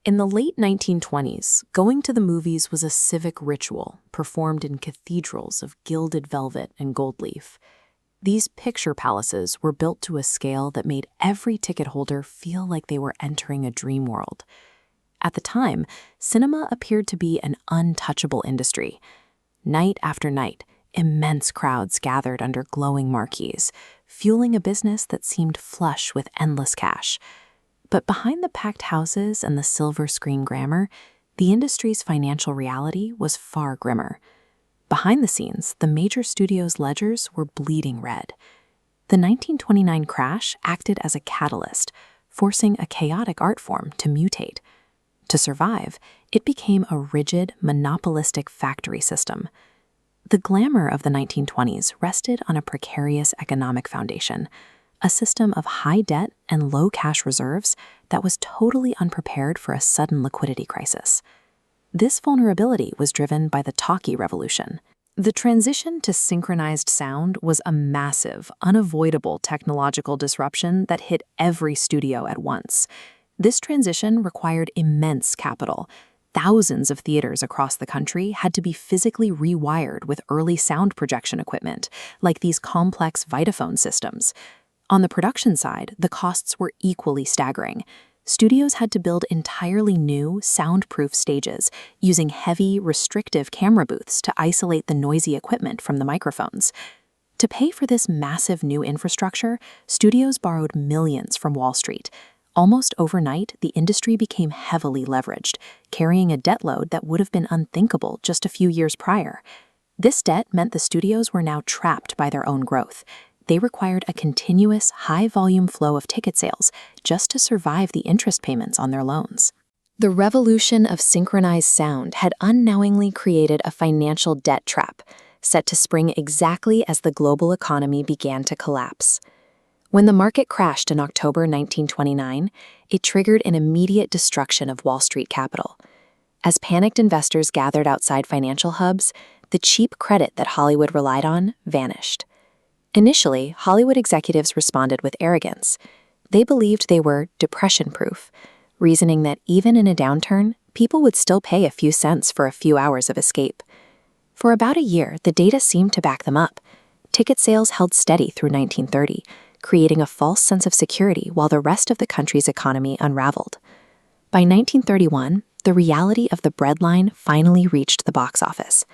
In the late 1920s, going to the movies was a civic ritual performed in cathedrals of gilded velvet and gold leaf. These picture palaces were built to a scale that made every ticket holder feel like they were entering a dream world. At the time, cinema appeared to be an untouchable industry. Night after night, immense crowds gathered under glowing marquees, fueling a business that seemed flush with endless cash. But behind the packed houses and the silver screen glamour, the industry's financial reality was far grimmer. Behind the scenes, the major studios' ledgers were bleeding red. The 1929 crash acted as a catalyst, forcing a chaotic art form to mutate. To survive, it became a rigid, monopolistic factory system. The glamour of the 1920s rested on a precarious economic foundation, a system of high debt and low cash reserves that was totally unprepared for a sudden liquidity crisis. This vulnerability was driven by the talkie revolution. The transition to synchronized sound was a massive, unavoidable technological disruption that hit every studio at once. This transition required immense capital. Thousands of theaters across the country had to be physically rewired with early sound projection equipment, like these complex Vitaphone systems. On the production side, the costs were equally staggering. Studios had to build entirely new, soundproof stages, using heavy, restrictive camera booths to isolate the noisy equipment from the microphones. To pay for this massive new infrastructure, studios borrowed millions from Wall Street. Almost overnight, the industry became heavily leveraged, carrying a debt load that would have been unthinkable just a few years prior. This debt meant the studios were now trapped by their own growth. They required a continuous, high-volume flow of ticket sales just to survive the interest payments on their loans. The revolution of synchronized sound had unknowingly created a financial debt trap, set to spring exactly as the global economy began to collapse. When the market crashed in October 1929, it triggered an immediate destruction of Wall Street capital. As panicked investors gathered outside financial hubs, the cheap credit that Hollywood relied on vanished. Initially, Hollywood executives responded with arrogance. They believed they were depression-proof, reasoning that even in a downturn, people would still pay a few cents for a few hours of escape. For about a year, the data seemed to back them up. Ticket sales held steady through 1930, creating a false sense of security while the rest of the country's economy unraveled. By 1931, the reality of the breadline finally reached the box office.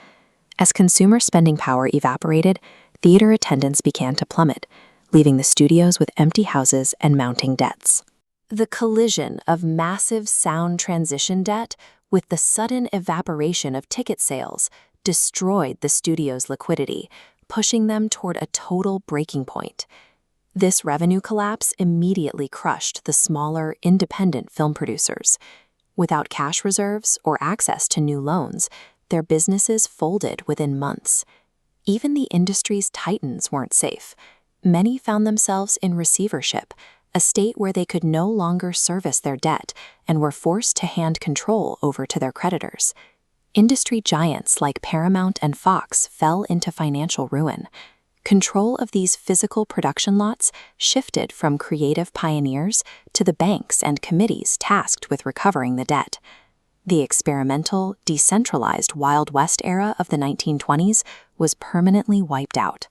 As consumer spending power evaporated, theater attendance began to plummet, leaving the studios with empty houses and mounting debts. The collision of massive sound transition debt with the sudden evaporation of ticket sales destroyed the studio's liquidity, pushing them toward a total breaking point. This revenue collapse immediately crushed the smaller, independent film producers. Without cash reserves or access to new loans, their businesses folded within months. Even the industry's titans weren't safe. Many found themselves in receivership, a state where they could no longer service their debt and were forced to hand control over to their creditors. Industry giants like Paramount and Fox fell into financial ruin. Control of these physical production lots shifted from creative pioneers to the banks and committees tasked with recovering the debt. The experimental, decentralized Wild West era of the 1920s was permanently wiped out.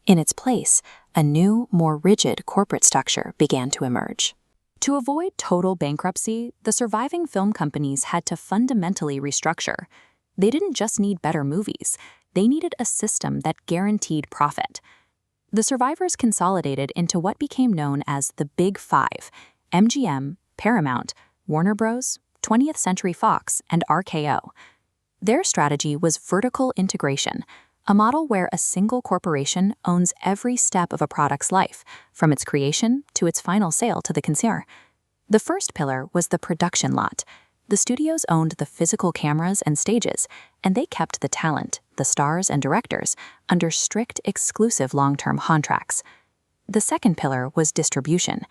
In its place, a new, more rigid corporate structure began to emerge. To avoid total bankruptcy, the surviving film companies had to fundamentally restructure. They didn't just need better movies, they needed a system that guaranteed profit. The survivors consolidated into what became known as the Big Five: MGM, Paramount, Warner Bros., 20th Century Fox, and RKO. Their strategy was vertical integration, a model where a single corporation owns every step of a product's life, from its creation to its final sale to the consumer. The first pillar was the production lot. The studios owned the physical cameras and stages, and they kept the talent, the stars and directors, under strict, exclusive long-term contracts. The second pillar was distribution.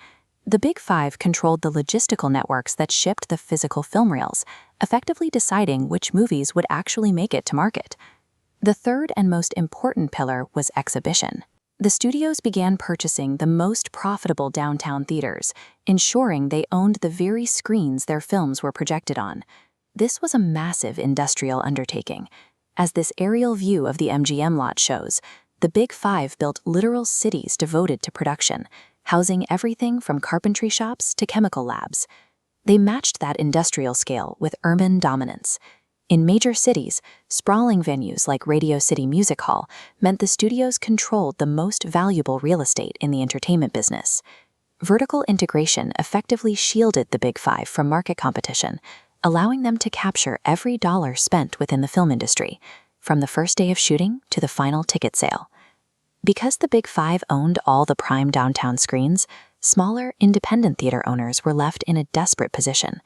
The Big Five controlled the logistical networks that shipped the physical film reels, effectively deciding which movies would actually make it to market. The third and most important pillar was exhibition. The studios began purchasing the most profitable downtown theaters, ensuring they owned the very screens their films were projected on. This was a massive industrial undertaking. As this aerial view of the MGM lot shows, the Big Five built literal cities devoted to production, housing everything from carpentry shops to chemical labs. They matched that industrial scale with urban dominance. In major cities, sprawling venues like Radio City Music Hall meant the studios controlled the most valuable real estate in the entertainment business. Vertical integration effectively shielded the Big Five from market competition, allowing them to capture every dollar spent within the film industry, from the first day of shooting to the final ticket sale. Because the Big Five owned all the prime downtown screens, smaller, independent theater owners were left in a desperate position.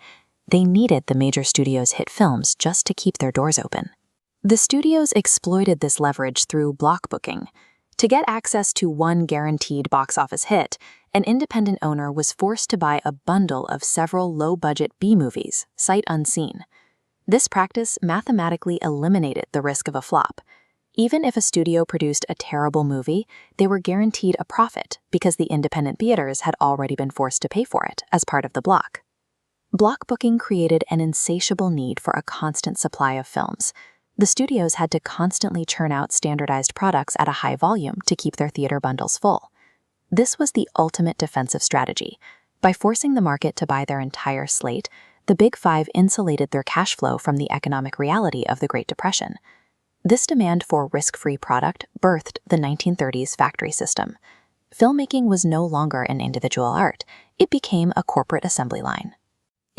They needed the major studios' hit films just to keep their doors open. The studios exploited this leverage through block booking. To get access to one guaranteed box office hit, an independent owner was forced to buy a bundle of several low-budget B-movies, sight unseen. This practice mathematically eliminated the risk of a flop. Even if a studio produced a terrible movie, they were guaranteed a profit because the independent theaters had already been forced to pay for it as part of the block. Block booking created an insatiable need for a constant supply of films. The studios had to constantly churn out standardized products at a high volume to keep their theater bundles full. This was the ultimate defensive strategy. By forcing the market to buy their entire slate, the Big Five insulated their cash flow from the economic reality of the Great Depression. This demand for risk-free product birthed the 1930s factory system. Filmmaking was no longer an individual art. It became a corporate assembly line.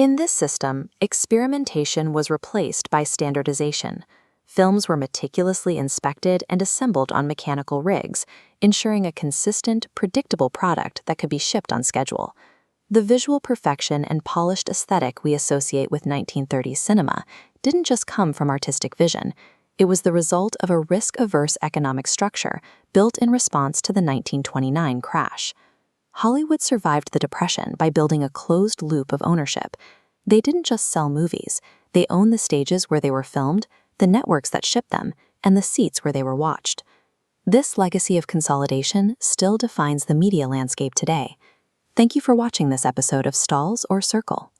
In this system, experimentation was replaced by standardization. Films were meticulously inspected and assembled on mechanical rigs, ensuring a consistent, predictable product that could be shipped on schedule. The visual perfection and polished aesthetic we associate with 1930s cinema didn't just come from artistic vision. It was the result of a risk-averse economic structure built in response to the 1929 crash. Hollywood survived the Depression by building a closed loop of ownership. They didn't just sell movies, they owned the stages where they were filmed, the networks that shipped them, and the seats where they were watched. This legacy of consolidation still defines the media landscape today. Thank you for watching this episode of Stalls or Circle.